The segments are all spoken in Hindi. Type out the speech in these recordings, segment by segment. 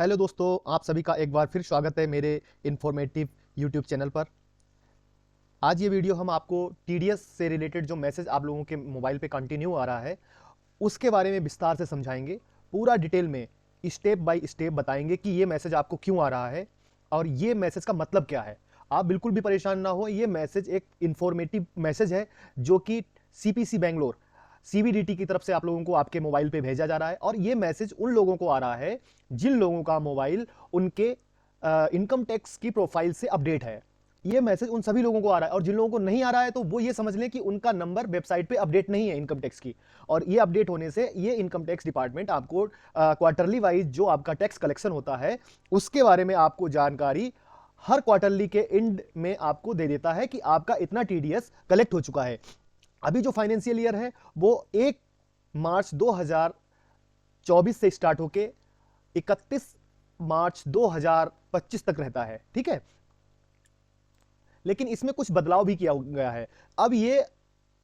हेलो दोस्तों, आप सभी का एक बार फिर स्वागत है मेरे इन्फॉर्मेटिव यूट्यूब चैनल पर। आज ये वीडियो हम आपको टीडीएस से रिलेटेड जो मैसेज आप लोगों के मोबाइल पे कंटिन्यू आ रहा है उसके बारे में विस्तार से समझाएंगे। पूरा डिटेल में स्टेप बाय स्टेप बताएंगे कि ये मैसेज आपको क्यों आ रहा है और ये मैसेज का मतलब क्या है। आप बिल्कुल भी परेशान ना हो, ये मैसेज एक इन्फॉर्मेटिव मैसेज है जो कि सीपीसी बेंगलोर सीबीडीटी की तरफ से आप लोगों को आपके मोबाइल पे भेजा जा रहा है। और ये मैसेज उन लोगों को आ रहा है जिन लोगों का मोबाइल उनके इनकम टैक्स की प्रोफाइल से अपडेट है। ये मैसेज उन सभी लोगों को आ रहा है और जिन लोगों को नहीं आ रहा है तो वो ये समझ लें कि उनका नंबर वेबसाइट पे अपडेट नहीं है इनकम टैक्स की। और ये अपडेट होने से ये इनकम टैक्स डिपार्टमेंट आपको क्वार्टरली वाइज जो आपका टैक्स कलेक्शन होता है उसके बारे में आपको जानकारी हर क्वार्टरली के एंड में आपको दे देता है कि आपका इतना टीडीएस कलेक्ट हो चुका है। अभी जो फाइनेंशियल ईयर है वो 1 मार्च 2024 से स्टार्ट होके 31 मार्च 2025 तक रहता है, ठीक है। लेकिन इसमें कुछ बदलाव भी किया गया है। अब ये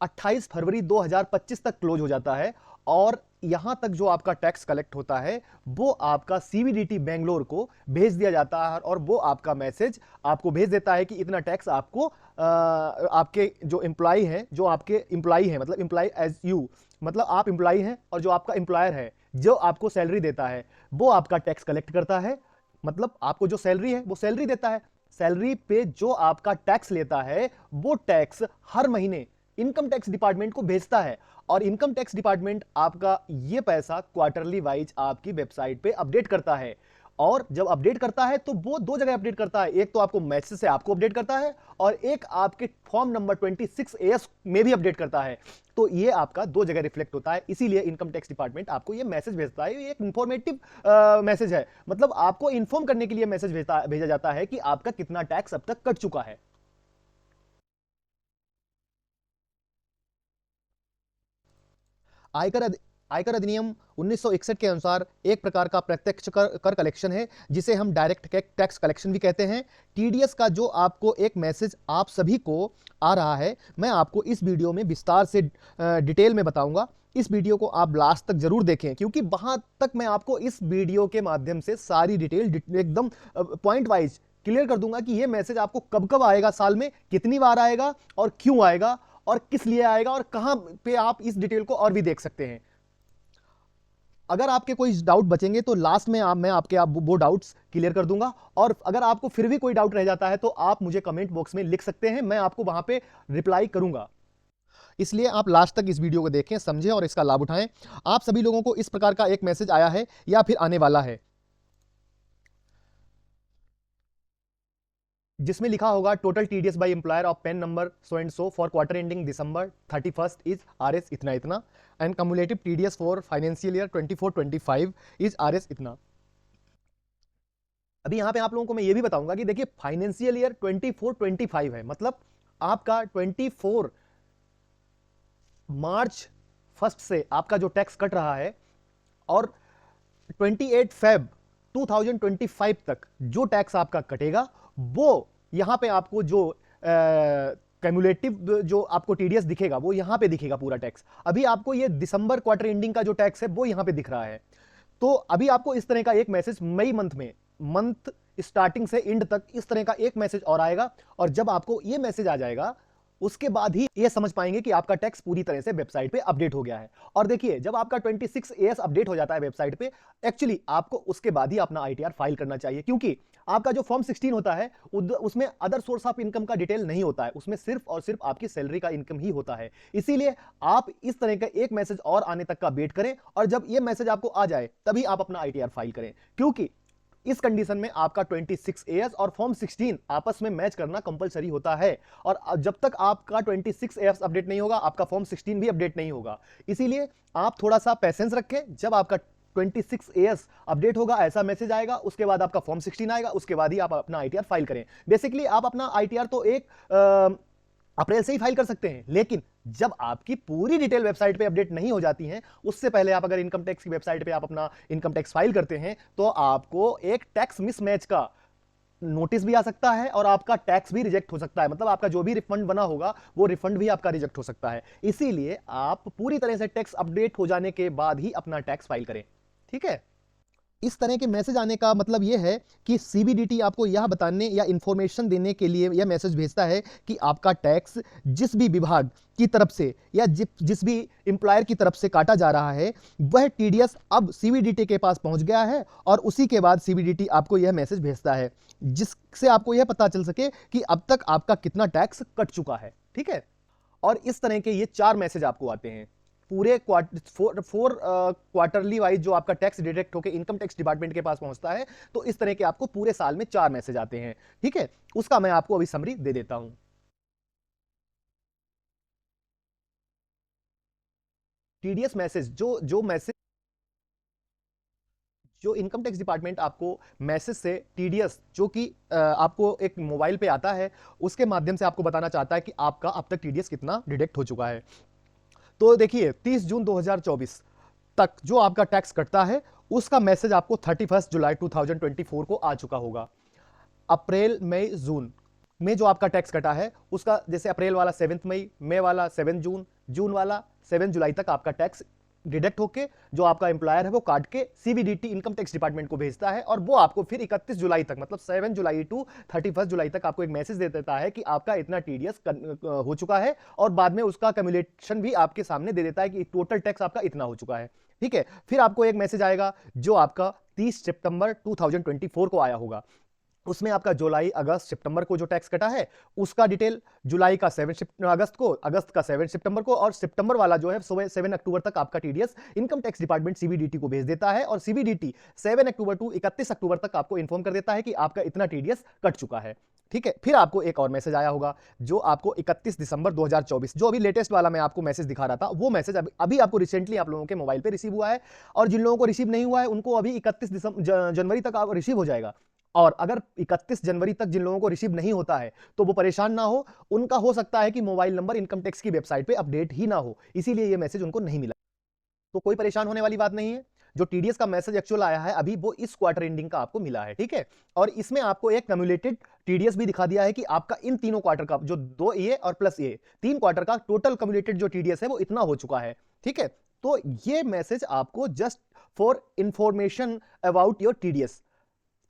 28 फरवरी 2025 तक क्लोज हो जाता है और यहां तक जो आपका टैक्स कलेक्ट होता है वो आपका सीबीडीटी बेंगलोर को भेज दिया जाता है और वो आपका मैसेज आपको भेज देता है कि इतना टैक्स आपको आपके जो एम्प्लॉय हैं, जो आपके एम्प्लॉय हैं, मतलब एम्प्लॉय एज यू, मतलब आप एम्प्लॉय हैं और जो आपका एम्प्लॉयर है जो आपको सैलरी देता है वो आपका टैक्स कलेक्ट करता है। मतलब आपको जो सैलरी है वो सैलरी देता है। सैलरी पे जो आपका टैक्स लेता है वो टैक्स हर महीने इनकम टैक्स डिपार्टमेंट को भेजता है और इनकम टैक्स डिपार्टमेंट आपका ये पैसा क्वार्टरली वाइज आपकी वेबसाइट पे अपडेट करता है। और जब अपडेट करता है तो वो दो जगह अपडेट करता है, एक तो आपको मैसेज से आपको अपडेट करता है और एक आपके फॉर्म नंबर 26AS में भी अपडेट करता है। तो ये आपका दो जगह रिफ्लेक्ट होता है, इसीलिए इनकम टैक्स डिपार्टमेंट आपको ये मैसेज भेजता है। ये एक इंफॉर्मेटिव मैसेज है, मतलब आपको इन्फॉर्म करने के लिए मैसेज भेजा जाता है कि आपका कितना टैक्स अब तक कट चुका है। आयकर आयकर अधिनियम 1961 के अनुसार एक प्रकार का प्रत्यक्ष कर कलेक्शन है जिसे हम डायरेक्ट टैक्स कलेक्शन भी कहते हैं। टीडीएस का जो आपको एक मैसेज आप सभी को आ रहा है मैं आपको इस वीडियो में विस्तार से डिटेल में बताऊंगा। इस वीडियो को आप लास्ट तक जरूर देखें क्योंकि वहां तक मैं आपको इस वीडियो के माध्यम से सारी डिटेल एकदम पॉइंट वाइज क्लियर कर दूंगा कि यह मैसेज आपको कब कब आएगा, साल में कितनी बार आएगा और क्यों आएगा और किस लिए आएगा और कहां पे आप इस डिटेल को और भी देख सकते हैं। अगर आपके कोई डाउट बचेंगे तो लास्ट में मैं आपके वो डाउट्स क्लियर कर दूंगा। और अगर आपको फिर भी कोई डाउट रह जाता है तो आप मुझे कमेंट बॉक्स में लिख सकते हैं, मैं आपको वहां पे रिप्लाई करूंगा। इसलिए आप लास्ट तक इस वीडियो को देखें, समझें और इसका लाभ उठाएं। आप सभी लोगों को इस प्रकार का एक मैसेज आया है या फिर आने वाला है जिसमें लिखा होगा total TDS by employer of PAN number so and so for quarter ending December 31 is RS इतना इतना and cumulative TDS for financial year 24-25 is RS इतना। अभी यहां पे आप लोगों को मैं ये भी बताऊंगा कि देखिए फाइनेंशियल ईयर 24-25 है, मतलब आपका 24 मार्च 1 से आपका जो टैक्स कट रहा है और 28 फेब 2025 तक जो टैक्स आपका कटेगा वो यहां पे आपको जो कैमुलेटिव जो आपको टीडीएस दिखेगा वो यहां पे दिखेगा पूरा टैक्स। अभी आपको ये दिसंबर क्वार्टर एंडिंग का जो टैक्स है वो यहां पे दिख रहा है। तो अभी आपको इस तरह का एक मैसेज मई मंथ में, मंथ स्टार्टिंग से एंड तक इस तरह का एक मैसेज और आएगा और जब आपको ये मैसेज आ जाएगा उसके बाद ही ये समझ पाएंगे कि आपका टैक्स पूरी तरह से वेबसाइट पे अपडेट हो गया है। और देखिए जब आपका 26AS अपडेट हो जाता है वेबसाइट पे, एक्चुअली आपको उसके बाद ही अपना आईटीआर फाइल करना चाहिए क्योंकि आपका जो फॉर्म 16 होता है उसमें अदर सोर्स ऑफ इनकम का डिटेल नहीं होता है, उसमें सिर्फ और सिर्फ आपकी सैलरी का इनकम ही होता है। इसीलिए आप इस तरह का एक मैसेज और आने तक का वेट करें और जब ये मैसेज आपको आ जाए तभी आप अपना आईटीआर फाइल करें क्योंकि इस कंडीशन में आपका 26AS और फॉर्म 16 आपस में मैच करना कंपलसरी होता है। और जब तक आपका 26AS अपडेट नहीं होगा आपका फॉर्म 16 भी अपडेट नहीं होगा। इसीलिए आप थोड़ा सा पेशेंस रखें, जब आपका 26AS अपडेट होगा ऐसा मैसेज आएगा उसके बाद आपका फॉर्म 16 आएगा, उसके बाद ही आप अपना आईटीआर फाइल करें। बेसिकली आप अपना आईटीआर तो 1 अप्रैल से ही फाइल कर सकते हैं, लेकिन जब आपकी पूरी डिटेल वेबसाइट पे अपडेट नहीं हो जाती है उससे पहले आप अगर इनकम टैक्स की वेबसाइट पे आप अपना इनकम टैक्स फाइल करते हैं तो आपको एक टैक्स मिसमैच का नोटिस भी आ सकता है और आपका टैक्स भी रिजेक्ट हो सकता है, मतलब आपका जो भी रिफंड बना होगा वो रिफंड भी आपका रिजेक्ट हो सकता है। इसीलिए आप पूरी तरह से टैक्स अपडेट हो जाने के बाद ही अपना टैक्स फाइल करें, ठीक है। इस तरह के मैसेज आने का मतलब यह है कि सीबीडीटी आपको यह बताने या इंफॉर्मेशन देने के लिए यह मैसेज भेजता है कि आपका टैक्स जिस भी विभाग की तरफ से या जिस भी एम्प्लॉयर की तरफ से काटा जा रहा है वह टीडीएस अब सीबीडीटी के पास पहुंच गया है, और उसी के बाद सीबीडीटी आपको यह मैसेज भेजता है जिससे आपको यह पता चल सके कि अब तक आपका कितना टैक्स कट चुका है। ठीक है, और इस तरह के ये 4 मैसेज आपको आते हैं पूरे क्वार्टरली वाइज जो आपका टैक्स डिडक्ट होकर इनकम टैक्स डिपार्टमेंट के पास पहुंचता है। तो इस तरह के आपको पूरे साल में 4 मैसेज आते हैं। ठीक है, उसका मैं आपको अभी समरी दे देता हूं। टीडीएस मैसेज जो इनकम टैक्स डिपार्टमेंट आपको मैसेज से टीडीएस जो कि आपको एक मोबाइल पे आता है उसके माध्यम से आपको बताना चाहता है कि आपका अब तक टीडीएस कितना डिडक्ट हो चुका है। तो देखिए 30 जून 2024 तक जो आपका टैक्स कटता है उसका मैसेज आपको 31 जुलाई 2024 को आ चुका होगा। अप्रैल मई जून में जो आपका टैक्स कटा है उसका, जैसे अप्रैल वाला 7 मई, मई वाला 7 जून, जून वाला 7 जुलाई तक आपका टैक्स डिडक्ट होके जो आपका एम्प्लॉयर है वो काट के सीबीडीटी इनकम टैक्स डिपार्टमेंट को भेजता है, और वो आपको फिर 31 जुलाई तक मतलब 7 जुलाई टू 31 जुलाई तक आपको एक मैसेज दे देता है कि आपका इतना टीडीएस हो चुका है, और बाद में उसका कम्युलेशन भी आपके सामने दे देता है कि टोटल टैक्स आपका इतना हो चुका है। ठीक है, फिर आपको एक मैसेज आएगा जो आपका 30 सितंबर 2024 को आया होगा। उसमें आपका जुलाई, अगस्त, सितंबर को जो टैक्स कटा है उसका डिटेल, जुलाई का 7 अगस्त को, अगस्त का 7 सितंबर को, और सितंबर वाला जो है 7 अक्टूबर तक आपका TDS income tax department CBDT को भेज देता है, और सीबीडीटी 7 अक्टूबर टू 31 अक्टूबर तक आपको इंफॉर्म कर देता है कि आपका इतना टीडीएस कट चुका है। ठीक है, फिर आपको एक और मैसेज आया होगा जो आपको 31 दिसंबर 2024, जो अभी लेटेस्ट वाला मैं आपको मैसेज दिखा रहा था, वो मैसेज अभी आपको रिसेंटली आप लोगों के मोबाइल पे रिसीव हुआ है, और जिन लोगों को रिसीव नहीं हुआ है उनको अभी 31 जनवरी तक आप रिसीव हो जाएगा। और अगर 31 जनवरी तक जिन लोगों को रिसीव नहीं होता है तो वो परेशान ना हो, उनका हो सकता है कि मोबाइल नंबर इनकम टैक्स की वेबसाइट पे अपडेट ही ना हो, इसीलिए ये मैसेज उनको नहीं मिला। तो कोई परेशान होने वाली बात नहीं है। जो टीडीएस का मैसेज एक्चुअल आया है अभी वो इस क्वार्टर एंडिंग का आपको मिला है। ठीक है, और इसमें आपको एक कम्युलेटेड टीडीएस भी दिखा दिया है कि आपका इन तीनों क्वार्टर का जो 2 ए और प्लस ए 3 क्वार्टर का टोटल कम्युलेटेड जो टीडीएस है वो इतना हो चुका है। ठीक है, तो ये मैसेज आपको just for information about your TDS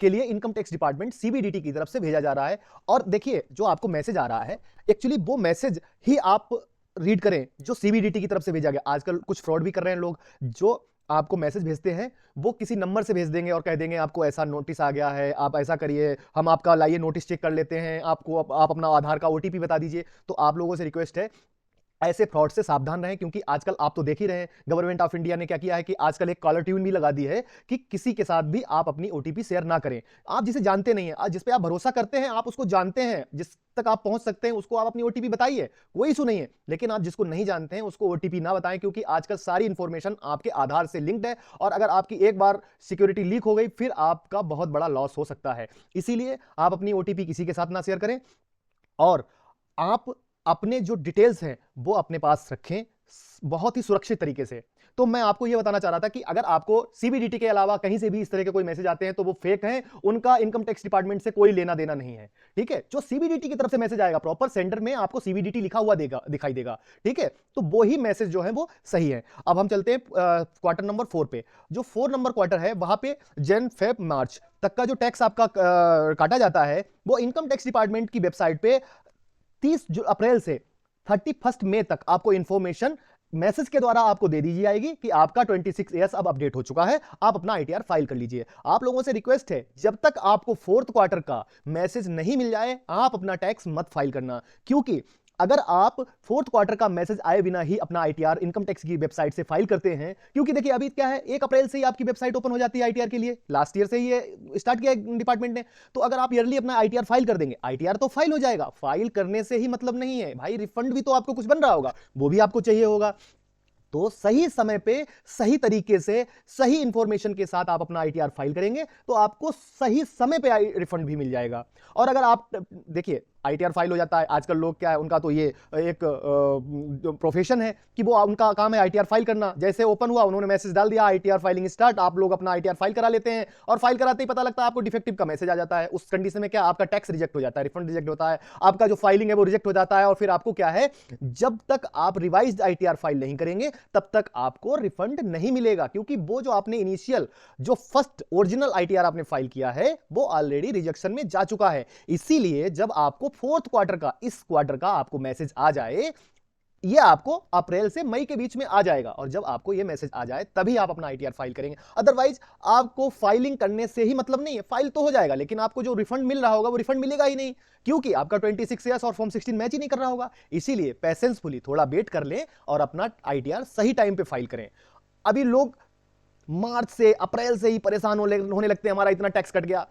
के लिए इनकम टैक्स डिपार्टमेंट सीबीडीटी की तरफ से भेजा जा रहा है। और देखिए जो आपको मैसेज आ रहा है एक्चुअली वो मैसेज ही आप रीड करें जो सीबीडीटी की तरफ से भेजा गया। आजकल कुछ फ्रॉड भी कर रहे हैं लोग, जो आपको मैसेज भेजते हैं वो किसी नंबर से भेज देंगे और कह देंगे आपको ऐसा नोटिस आ गया है, आप ऐसा करिए, हम आपका लाइए नोटिस चेक कर लेते हैं, आपको आप अपना आधार का ओटीपी बता दीजिए। तो आप लोगों से रिक्वेस्ट है ऐसे फ्रॉड से सावधान रहें, क्योंकि आजकल आप तो देख ही रहे हैं गवर्नमेंट ऑफ इंडिया ने क्या किया है कि आजकल एक कॉलर ट्यून भी लगा दी है कि किसी के साथ भी आप अपनी ओटीपी शेयर ना करें। आप जिसे जानते नहीं है, जिस पे आप भरोसा करते हैं, आप उसको जानते हैं, जिस तक आप पहुंच सकते हैं उसको आप अपनी ओटीपी बताइए, कोई इशू नहीं है। लेकिन आप जिसको नहीं जानते हैं उसको ओटीपी ना बताएं, क्योंकि आजकल सारी इंफॉर्मेशन आपके आधार से लिंक्ड है, और अगर आपकी एक बार सिक्योरिटी लीक हो गई फिर आपका बहुत बड़ा लॉस हो सकता है। इसीलिए आप अपनी ओटीपी किसी के साथ ना शेयर करें, और आप अपने जो डिटेल्स हैं वो अपने पास रखें बहुत ही सुरक्षित तरीके से। तो मैं आपको यह बताना चाह रहा था कि अगर आपको सीबीडीटी के अलावा कहीं से भी इस तरह के कोई मैसेज आते हैं तो वो फेक हैं, उनका इनकम टैक्स डिपार्टमेंट से कोई लेना देना नहीं है। ठीक है, जो सीबीडीटी की तरफ से मैसेज आएगा प्रॉपर सेंडर में आपको सीबीडीटी लिखा हुआ दिखाई देगा। ठीक है, तो वो ही मैसेज जो है वो सही है। अब हम चलते हैं क्वार्टर नंबर 4 पे। जो 4 नंबर क्वार्टर है वहां पे जन फेब मार्च तक का जो टैक्स आपका काटा जाता है वो इनकम टैक्स डिपार्टमेंट की वेबसाइट पे 30 अप्रैल से 31 मई तक आपको इंफॉर्मेशन मैसेज के द्वारा आपको दे दी जाएगी कि आपका 26 ईयर्स अब अपडेट हो चुका है, आप अपना आईटीआर फाइल कर लीजिए। आप लोगों से रिक्वेस्ट है जब तक आपको 4th क्वार्टर का मैसेज नहीं मिल जाए आप अपना टैक्स मत फाइल करना, क्योंकि अगर आप 4th क्वार्टर का मैसेज आए बिना ही अपना आईटीआर इनकम टैक्स की वेबसाइट से फाइल करते हैं, क्योंकि देखिए अभी क्या है 1 अप्रैल से ही आपकी वेबसाइट ओपन हो जाती है आईटीआर के लिए, लास्ट ईयर से ही ये स्टार्ट किया डिपार्टमेंट ने। तो अगर आप ईयरली अपना आईटीआर फाइल कर देंगे, आईटीआर तो फाइल हो जाएगा, फाइल करने से ही मतलब नहीं है भाई, रिफंड भी तो आपको कुछ बन रहा होगा, वो भी आपको चाहिए होगा। तो सही समय पे सही तरीके से सही इंफॉर्मेशन के साथ आप अपना आईटीआर फाइल करेंगे तो आपको सही समय पे रिफंड भी मिल जाएगा। और अगर आप देखिए ITR फाइल हो जाता है। आजकल लोग क्या है, उनका तो ये एक प्रोफेशन है कि वो उनका काम है ITR फाइल करना। जैसे ओपन हुआ उन्होंने मैसेज डाल दिया ITR फाइलिंग स्टार्ट, आप लोग अपना ITR फाइल करा लेते हैं और फाइल कराते ही पता लगता है आपको डिफेक्टिव का मैसेज आ जाता है। उस कंडीशन में क्या आपका टैक्स रिजेक्ट हो जाता है, रिफंड रिजेक्ट होता है, आपका जो फाइलिंग है वो रिजेक्ट हो जाता है। और फिर आपको क्या है, जब तक आप रिवाइज्ड ITR फाइल नहीं करेंगे तब तक आपको रिफंड नहीं मिलेगा, क्योंकि वो जो आपने इनिशियल जो फर्स्ट ओरिजिनल ITR आपने फाइल किया है वो ऑलरेडी रिजेक्शन में जा चुका है। इसीलिए जब आपको फोर्थ क्वार्टर का, इस क्वार्टर का आपको मैसेज आ जाए, ये आपको अप्रैल से मई के बीच में आ जाएगा, और जब आपको ये मैसेज आ जाए तभी आप अपना ITR फाइल करेंगे। अदरवाइज आपको फाइलिंग करने से ही मतलब नहीं है, फाइल तो हो जाएगा लेकिन आपको जो रिफंड मिल रहा होगा वो रिफंड मिलेगा ही नहीं, क्योंकि आपका 26 ईयर्स और फॉर्म 16 मैच ही नहीं कर रहा होगा। इसीलिए पेशेंसफुली थोड़ा वेट कर लें और अपना ITR सही टाइम पे फाइल करें। अभी लोग मार्च से, अप्रैल से ही परेशान होने लगते हैं, हमारा इतना टैक्स कट गया।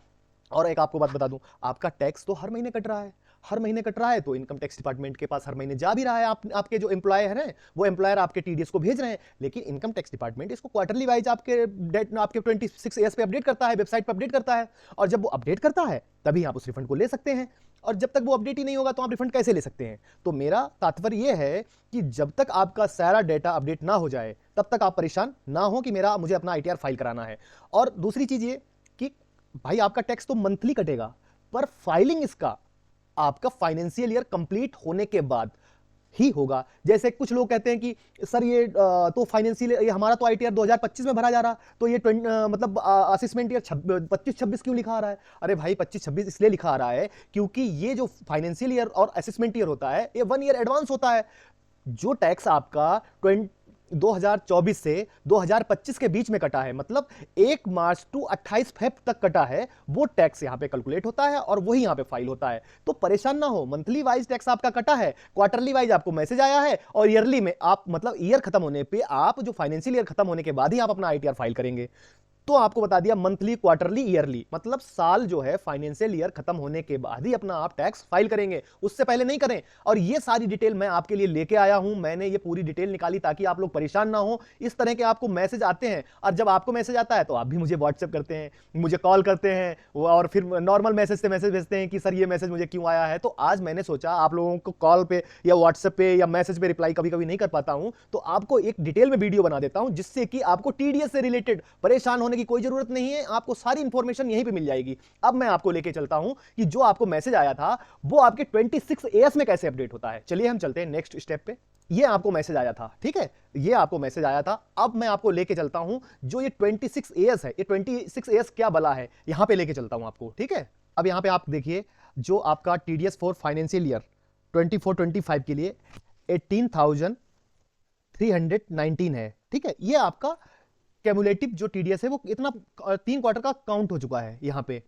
और एक आपको बात बता दूं, आपका टैक्स तो हर महीने कट रहा है, हर महीने कट रहा है, तो इनकम टैक्स डिपार्टमेंट के पास हर महीने जा भी रहा है। आपके जो एम्प्लॉयर हैं वो एम्प्लॉयर आपके TDS को भेज रहे हैं, लेकिन इनकम टैक्स डिपार्टमेंट इसको क्वार्टरली वाइज आपके 26 ईयर्स पे अपडेट करता है, वेबसाइट पे अपडेट करता है। और जब वो अपडेट करता है तभी आप उस रिफंड को ले सकते हैं, और जब तक वो अपडेट ही नहीं होगा तो आप रिफंड कैसे ले सकते हैं। तो मेरा तात्पर्य यह है कि जब तक आपका सारा डेटा अपडेट ना हो जाए तब तक आप परेशान ना हो कि मुझे अपना ITR फाइल कराना है। और दूसरी चीज ये कि भाई आपका टैक्स तो मंथली कटेगा, पर फाइलिंग इसका आपका फाइनेंशियल ईयर कंप्लीट होने के बाद ही होगा। जैसे कुछ लोग कहते हैं कि सर ये तो फाइनेंशियल ये हमारा तो ITR 2025 में भरा जा रहा, तो ये मतलब असेसमेंट ईयर 25-26 क्यों लिखा आ रहा है। अरे भाई 25-26 इसलिए लिखा आ रहा है क्योंकि ये जो फाइनेंशियल ईयर और असेसमेंट ईयर होता है ये 1 ईयर एडवांस होता है। जो टैक्स आपका 2024 से 2025 के बीच में कटा है, मतलब 1 मार्च टू 28 फेब तक कटा है, वो टैक्स यहां पे कैलकुलेट होता है और वही यहां पे फाइल होता है। तो परेशान ना हो, मंथली वाइज टैक्स आपका कटा है, क्वार्टरली वाइज आपको मैसेज आया है, और ईयरली में आप मतलब ईयर खत्म होने पे, आप जो फाइनेंशियल ईयर खत्म होने के बाद ही आप अपना ITR फाइल करेंगे। तो आपको बता दिया मंथली, क्वार्टरली, ईयरली, मतलब साल जो है फाइनेंशियल ईयर खत्म होने के बाद ही अपना आप टैक्स फाइल करेंगे, उससे पहले नहीं करें। और ये सारी डिटेल मैं आपके लिए लेके आया हूं, मैंने ये पूरी डिटेल निकाली ताकि आप लोग परेशान ना हो। इस तरह के आपको मैसेज आते हैं, और जब आपको मैसेज आता है तो आप भी मुझे व्हाट्सएप करते हैं, मुझे कॉल करते हैं, और फिर नॉर्मल मैसेज से मैसेज भेजते हैं कि सर ये मैसेज मुझे क्यों आया है। तो आज मैंने सोचा आप लोगों को कॉल पे या व्हाट्सएप पे या मैसेज पे रिप्लाई कभी कभी नहीं कर पाता हूं, तो आपको एक डिटेल में वीडियो बना देता हूं, जिससे कि आपको TDS से रिलेटेड परेशान होने की कोई जरूरत नहीं है, आपको सारी इंफॉर्मेशन यहीं पे मिल जाएगी। अब मैं आपको लेके चलता हूं कि जो आपको मैसेज आया था वो आपके 26 AS में कैसे अपडेट होता है। चलिए हम चलते हैं नेक्स्ट स्टेप पे। ये आपको मैसेज आया था, ठीक है, ये आपको मैसेज आया था। अब मैं आपको लेके चलता हूं जो ये 26 AS है, ये 26 AS क्या बला है, यहां पे लेके चलता हूं आपको, ठीक है। अब यहां पे आप देखिए, जो आपका TDS फॉर फाइनेंशियल ईयर 24-25 के लिए 18,319 है, ठीक है। ये आपका कैमुलेटिव जो TDS है वो इतना 3 क्वार्टर का काउंट हो चुका है यहां पे।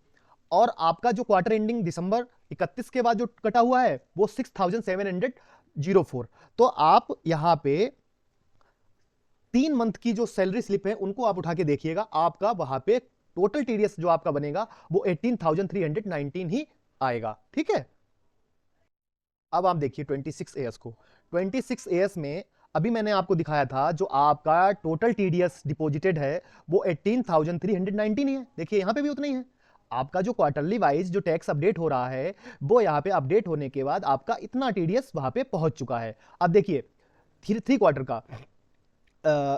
और आपका जो क्वार्टर एंडिंग दिसंबर 31 के बाद जो कटा हुआ है वो 6,704। तो आप यहां पे 3 मंथ की जो सैलरी स्लिप है उनको आप उठा के देखिएगा, आपका वहां पे टोटल TDS जो आपका बनेगा वो 18,319 ही आएगा, ठीक है। अब आप देखिए 26 AS को, 26 AS में अभी मैंने आपको दिखाया था जो आपका टोटल TDS डिपॉजिटेड है वो 18,319 ही है। देखिए यहां पे भी उतना ही है। आपका जो क्वार्टरली वाइज जो टैक्स अपडेट हो रहा है वो यहां पे अपडेट होने के बाद आपका इतना TDS वहां पे पहुंच चुका है। अब देखिए 3 क्वार्टर का,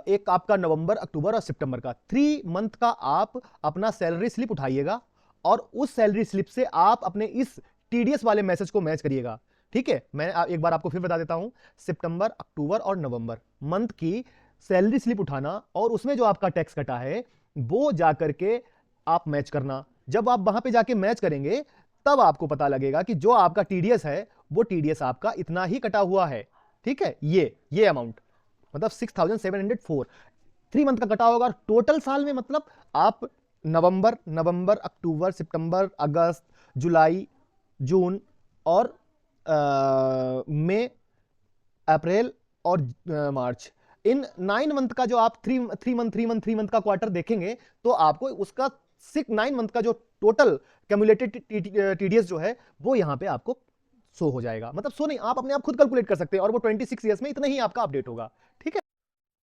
एक आपका नवंबर, अक्टूबर और सितंबर का 3 मंथ का आप अपना सैलरी स्लिप उठाइएगा, और उस सैलरी स्लिप से आप अपने इस TDS वाले मैसेज को मैच करिएगा, ठीक है। मैं एक बार आपको फिर बता देता हूं, सितंबर, अक्टूबर और नवंबर मंथ की सैलरी स्लिप उठाना, और उसमें जो आपका टैक्स कटा है वो जाकर के आप मैच करना। जब आप वहां पे जाके मैच करेंगे तब आपको पता लगेगा कि जो आपका TDS है वो TDS आपका इतना ही कटा हुआ है, ठीक है। ये अमाउंट मतलब 6,704 3 मंथ का कटा होगा। टोटल साल में मतलब आप नवंबर, अक्टूबर, सितंबर, अगस्त, जुलाई, जून और मई, अप्रैल और मार्च, इन 9 मंथ का जो आप 3 मंथ का क्वार्टर देखेंगे तो आपको उसका 9 मंथ का जो टोटल कैमुलेटेड TDS जो है वो यहां पे आपको शो हो जाएगा। मतलब शो नहीं, आप अपने आप खुद कैलकुलेट कर सकते हैं, और वो 26 ईयर्स में इतना ही आपका अपडेट होगा, ठीक है।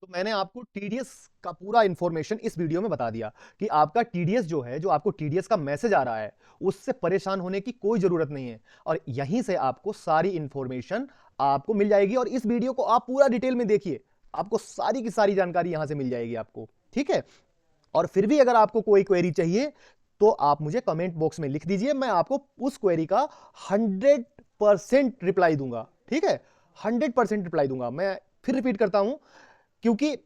तो मैंने आपको टीडीएस का पूरा इंफॉर्मेशन इस वीडियो में बता दिया कि आपका टीडीएस जो है, जो आपको टीडीएस का मैसेज आ रहा है, उससे परेशान होने की कोई जरूरत नहीं है। और यहीं से आपको सारी इंफॉर्मेशन आपको मिल जाएगी। और इस वीडियो को आप पूरा डिटेल में देखिए, आपको सारी की सारी जानकारी यहां से मिल जाएगी आपको, ठीक है। और फिर भी अगर आपको कोई क्वेरी चाहिए तो आप मुझे कमेंट बॉक्स में लिख दीजिए, मैं आपको उस क्वेरी का 100% रिप्लाई दूंगा, ठीक है। 100% रिप्लाई दूंगा। मैं फिर रिपीट करता हूं, क्योंकि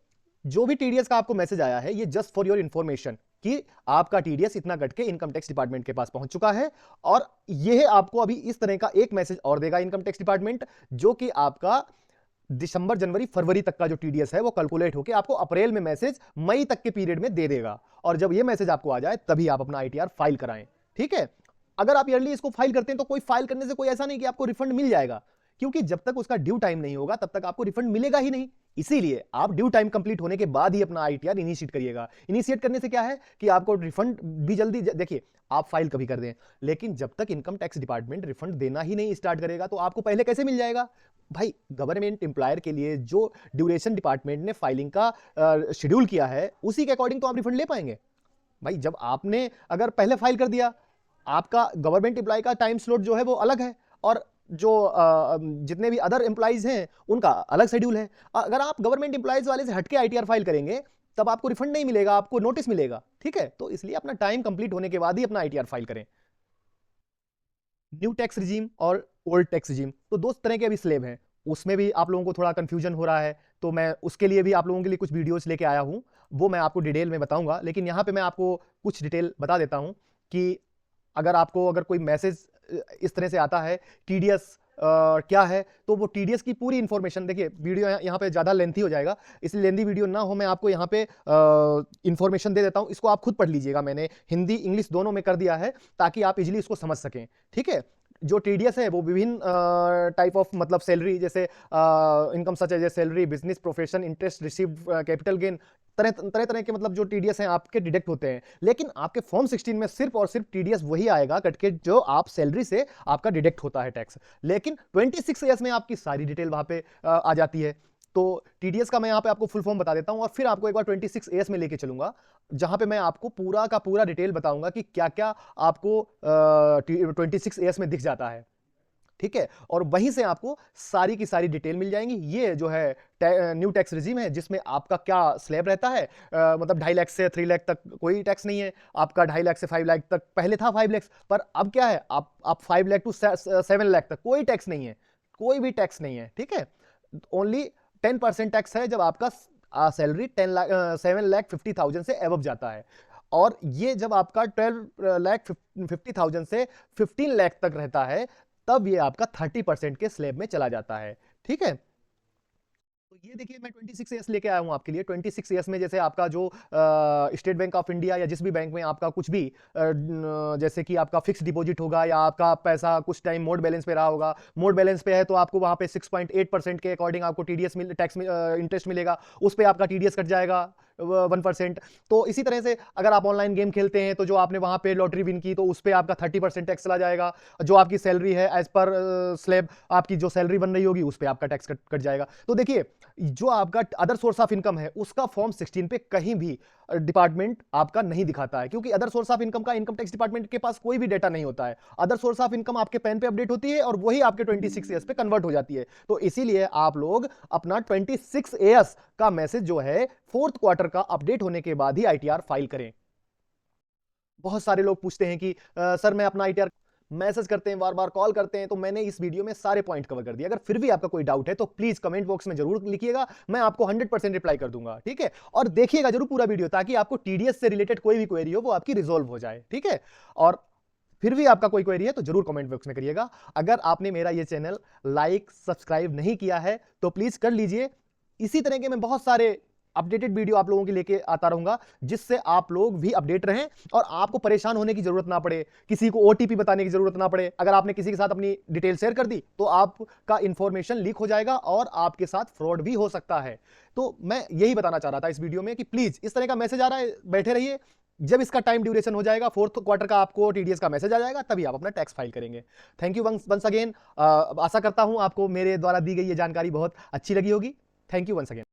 जो भी टीडीएस का आपको मैसेज आया है, ये जस्ट फॉर योर इंफॉर्मेशन कि आपका टीडीएस इतना कट के इनकम टैक्स डिपार्टमेंट के पास पहुंच चुका है। और यह आपको अभी इस तरह का एक मैसेज और देगा इनकम टैक्स डिपार्टमेंट, जो कि आपका दिसंबर, जनवरी, फरवरी तक का जो टीडीएस है वो कैलकुलेट होकर आपको अप्रैल में मैसेज मई तक के पीरियड में दे देगा। और जब ये मैसेज आपको आ जाए तभी आप अपना आईटीआर फाइल कराएं, ठीक है। अगर आप ईयरली इसको फाइल करते हैं तो कोई फाइल करने से कोई ऐसा नहीं कि आपको रिफंड मिल जाएगा, क्योंकि जब तक उसका ड्यू टाइम नहीं होगा तब तक आपको रिफंड मिलेगा ही नहीं। इसीलिए आप ड्यू टाइम कंप्लीट होने के बाद ही अपना आईटीआर इनिशिएट करिएगा। इनिशिएट करने से क्या है कि आपको रिफंड भी जल्दी, देखिए आप फाइल कभी कर दें, लेकिन जब तक इनकम टैक्स डिपार्टमेंट रिफंड देना ही नहीं स्टार्ट करेगा तो आपको पहले कैसे मिल जाएगा भाई। गवर्नमेंट एम्प्लॉयर के लिए जो ड्यूरेशन डिपार्टमेंट ने फाइलिंग का शेड्यूल किया है, उसी के अकॉर्डिंग तो आप रिफंड ले पाएंगे भाई। जब आपने अगर पहले फाइल कर दिया, आपका गवर्नमेंट एम्प्लॉय का टाइम स्लॉट जो है वो अलग है, और जो जितने भी अदर एम्प्लॉइज हैं उनका अलग शेड्यूल है। अगर आप गवर्नमेंट एम्प्लॉइज वाले से हटके आईटीआर फाइल करेंगे तब आपको रिफंड नहीं मिलेगा, आपको नोटिस मिलेगा, ठीक है। तो इसलिए अपना टाइम कंप्लीट होने के बाद ही अपना आईटीआर फाइल करें। न्यू टैक्स रिजीम और ओल्ड टैक्स रिजीम, तो दो तरह के अभी स्लैब हैं, उसमें भी आप लोगों को थोड़ा कंफ्यूजन हो रहा है, तो मैं उसके लिए भी आप लोगों के लिए कुछ वीडियोस लेके आया हूं, वो मैं आपको डिटेल में बताऊंगा। लेकिन यहां पे मैं आपको कुछ डिटेल बता देता हूं कि अगर कोई मैसेज इस तरह से आता है टीडीएस क्या है, तो वो टीडीएस की पूरी इंफॉर्मेशन, देखिए वीडियो यहाँ पे ज़्यादा लेंथी हो जाएगा, इसलिए लेंथी वीडियो ना हो, मैं आपको यहाँ पे इंफॉर्मेशन दे देता हूँ। इसको आप खुद पढ़ लीजिएगा, मैंने हिंदी इंग्लिश दोनों में कर दिया है ताकि आप इजीली इसको समझ सकें, ठीक है। जो टीडीएस है वो विभिन्न टाइप ऑफ, मतलब सैलरी, जैसे इनकम सच है salary, business, profession, interest receive, capital gain, तरह तरह के मतलब जो टीडीएस हैं आपके डिडक्ट होते हैं। लेकिन आपके फॉर्म 16 में सिर्फ और सिर्फ टीडीएस वही आएगा कटके जो आप सैलरी से आपका डिडक्ट होता है टैक्स। लेकिन 26 ईयर्स में आपकी सारी डिटेल वहां पे आ जाती है। तो टीडीएस का मैं यहाँ पे आपको फुल फॉर्म बता देता हूँ और फिर आपको एक बार 26 एएस में लेके चलूंगा, जहां पे मैं आपको पूरा का पूरा डिटेल बताऊंगा कि क्या क्या आपको 26 एएस में दिख जाता है, ठीक है। और वहीं से आपको सारी की सारी डिटेल मिल जाएंगी। ये जो है न्यू टैक्स रिजीम है, जिसमें आपका क्या स्लैब रहता है, मतलब 2.5 लाख से 3 लाख तक कोई टैक्स नहीं है। आपका 2.5 लाख से 5 लाख तक पहले था 5 लाख, पर अब क्या है, आप 5 लाख टू 7 लाख तक कोई टैक्स नहीं है, कोई भी टैक्स नहीं है, ठीक है। ओनली 10% टैक्स है जब आपका सैलरी 7,50,000 से एबव जाता है। और ये जब आपका 12,50,000 से 15 लाख तक रहता है, तब ये आपका 30% के स्लैब में चला जाता है, ठीक है। तो ये देखिए मैं 26 ईयर्स लेके आया हूं आपके लिए। 26 ईयर्स में जैसे आपका जो स्टेट बैंक ऑफ इंडिया या जिस भी बैंक में आपका कुछ भी जैसे कि आपका फिक्स डिपॉजिट होगा या आपका पैसा कुछ टाइम मोड बैलेंस पे रहा होगा, मोड बैलेंस पे है तो आपको वहां पे 6.8% के अकॉर्डिंग आपको टीडीएस टैक्स इंटरेस्ट मिलेगा, उस पर आपका टीडीएस कट जाएगा 1%। तो इसी तरह से अगर आप ऑनलाइन गेम खेलते हैं तो जो आपने वहां पे लॉटरी विन की तो उस पर आपका 30% टैक्स चला जाएगा। जो आपकी सैलरी है एज पर स्लैब, आपकी जो सैलरी बन रही होगी उस पर आपका टैक्स कट जाएगा। तो देखिए जो आपका अदर सोर्स ऑफ इनकम है उसका फॉर्म 16 पे कहीं भी डिपार्टमेंट आपका नहीं दिखाता है, क्योंकि अदर सोर्स ऑफ इनकम का इनकम टैक्स डिपार्टमेंट के पास कोई भी डेटा नहीं होता है। अदर सोर्स ऑफ इनकम आपके पैन पे अपडेट होती है और वही आपके 26 एएस पे कन्वर्ट हो जाती है। तो इसीलिए आप लोग अपना 26 एएस का मैसेज जो है 4th क्वार्टर का अपडेट होने के बाद ही आईटीआर फाइल करें। बहुत सारे लोग पूछते हैं कि सर मैं अपना आईटीआर, मैसेज करते हैं, बार बार कॉल करते हैं, तो मैंने इस वीडियो में सारे पॉइंट कवर कर दिए। अगर फिर भी आपका कोई डाउट है तो प्लीज कमेंट बॉक्स में जरूर लिखिएगा, मैं आपको 100% रिप्लाई कर दूंगा, ठीक है। और देखिएगा जरूर पूरा वीडियो, ताकि आपको टीडीएस से रिलेटेड कोई भी क्वेरी हो वो आपकी रिजॉल्व हो जाए, ठीक है। और फिर भी आपका कोई क्वेरी है तो जरूर कमेंट बॉक्स में करिएगा। अगर आपने मेरा ये चैनल लाइक सब्सक्राइब नहीं किया है तो प्लीज कर लीजिए। इसी तरह के मैं बहुत सारे अपडेटेड वीडियो आप लोगों के लेके आता रहूंगा, जिससे आप लोग भी अपडेट रहें और आपको परेशान होने की जरूरत ना पड़े, किसी को ओटीपी बताने की जरूरत ना पड़े। अगर आपने किसी के साथ अपनी डिटेल शेयर कर दी तो आपका इंफॉर्मेशन लीक हो जाएगा और आपके साथ फ्रॉड भी हो सकता है। तो मैं यही बताना चाह रहा था इस वीडियो में कि प्लीज इस तरह का मैसेज आ रहा है, बैठे रहिए, जब इसका टाइम ड्यूरेशन हो जाएगा 4th क्वार्टर का आपको टीडीएस का मैसेज आ जाएगा तभी आप अपना टैक्स फाइल करेंगे। Thank you once again. आशा करता हूं आपको मेरे द्वारा दी गई ये जानकारी बहुत अच्छी लगी होगी। Thank you once again.